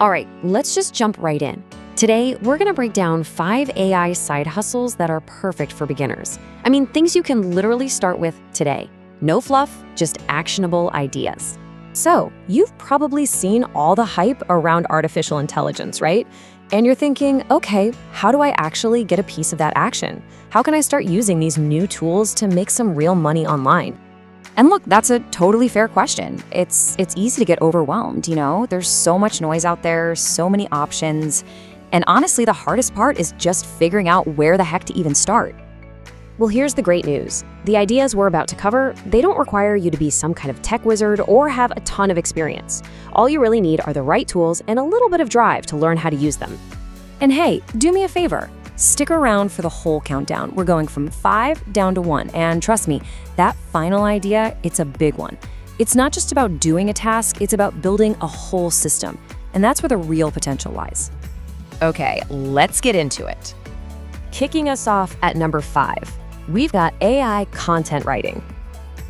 All right, let's just jump right in. Today, we're going to break down 5 AI side hustles that are perfect for beginners. I mean, things you can literally start with today. No fluff, just actionable ideas. So, you've probably seen all the hype around artificial intelligence, right? And you're thinking, okay, how do I actually get a piece of that action? How can I start using these new tools to make some real money online? And look, that's a totally fair question. It's easy to get overwhelmed, There's so much noise out there, so many options. And honestly, the hardest part is just figuring out where the heck to even start. Well, here's the great news. The ideas we're about to cover, they don't require you to be some kind of tech wizard or have a ton of experience. All you really need are the right tools and a little bit of drive to learn how to use them. And hey, do me a favor. Stick around for the whole countdown. We're going from 5 down to 1. And trust me, that final idea, it's a big one. It's not just about doing a task, it's about building a whole system. And that's where the real potential lies. Okay, let's get into it. Kicking us off at number 5, we've got AI content writing.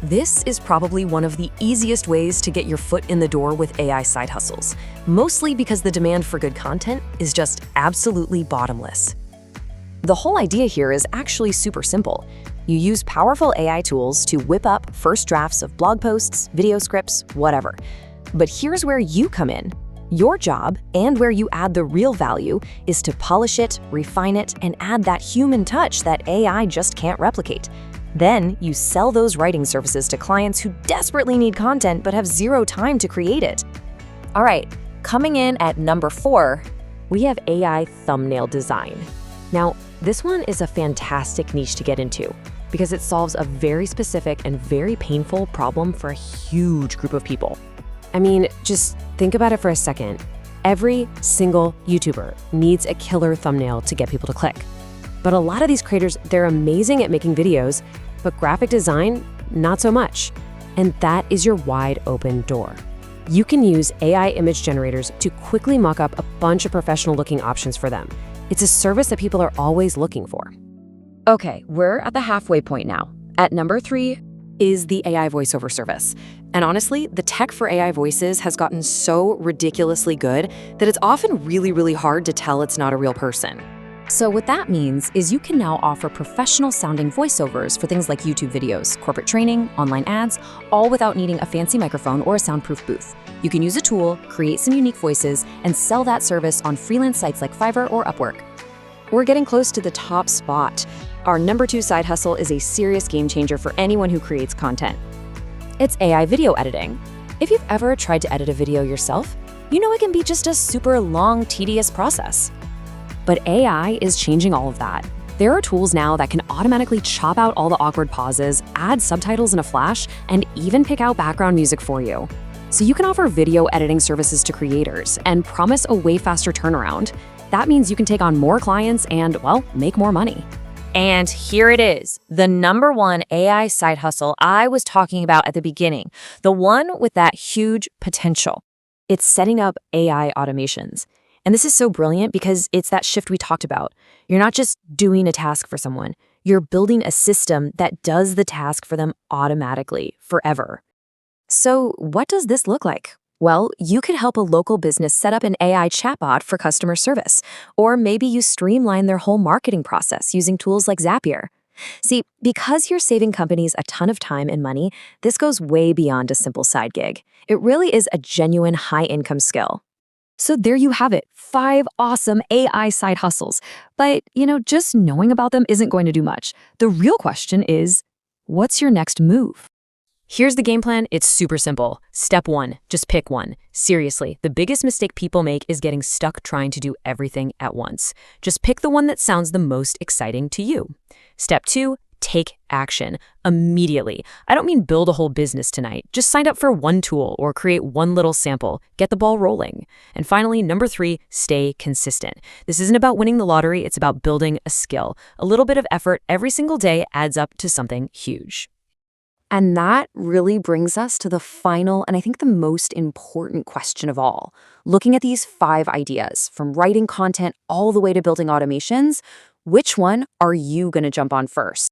This is probably one of the easiest ways to get your foot in the door with AI side hustles, mostly because the demand for good content is just absolutely bottomless. The whole idea here is actually super simple. You use powerful AI tools to whip up first drafts of blog posts, video scripts, whatever. But here's where you come in. Your job, and where you add the real value, is to polish it, refine it, and add that human touch that AI just can't replicate. Then you sell those writing services to clients who desperately need content but have zero time to create it. All right, coming in at number 4, we have AI thumbnail design. Now, this one is a fantastic niche to get into because it solves a very specific and very painful problem for a huge group of people. I mean, just think about it for a second. Every single YouTuber needs a killer thumbnail to get people to click. But a lot of these creators, they're amazing at making videos, but graphic design, not so much. And that is your wide open door. You can use AI image generators to quickly mock up a bunch of professional looking options for them. It's a service that people are always looking for. Okay, we're at the halfway point now. At number 3 is the AI voiceover service. And honestly, the tech for AI voices has gotten so ridiculously good that it's often really hard to tell it's not a real person. So what that means is you can now offer professional-sounding voiceovers for things like YouTube videos, corporate training, online ads, all without needing a fancy microphone or a soundproof booth. You can use a tool, create some unique voices, and sell that service on freelance sites like Fiverr or Upwork. We're getting close to the top spot. Our number 2 side hustle is a serious game changer for anyone who creates content. It's AI video editing. If you've ever tried to edit a video yourself, you know it can be just a super long, tedious process. But AI is changing all of that. There are tools now that can automatically chop out all the awkward pauses, add subtitles in a flash, and even pick out background music for you. So you can offer video editing services to creators and promise a way faster turnaround. That means you can take on more clients and, well, make more money. And here it is, the number 1 AI side hustle I was talking about at the beginning, the one with that huge potential. It's setting up AI automations. And this is so brilliant because it's that shift we talked about. You're not just doing a task for someone, you're building a system that does the task for them automatically, forever. So what does this look like? Well, you could help a local business set up an AI chatbot for customer service, or maybe you streamline their whole marketing process using tools like Zapier. See, because you're saving companies a ton of time and money, this goes way beyond a simple side gig. It really is a genuine high-income skill. So there you have it, 5 awesome AI side hustles. But, just knowing about them isn't going to do much. The real question is, what's your next move? Here's the game plan. It's super simple. Step 1, just pick one. Seriously, the biggest mistake people make is getting stuck trying to do everything at once. Just pick the one that sounds the most exciting to you. Step 2, take action immediately. I don't mean build a whole business tonight. Just sign up for one tool or create one little sample. Get the ball rolling. And finally, number 3, stay consistent. This isn't about winning the lottery. It's about building a skill. A little bit of effort every single day adds up to something huge. And that really brings us to the final and I think the most important question of all. Looking at these 5 ideas, from writing content all the way to building automations, which one are you going to jump on first?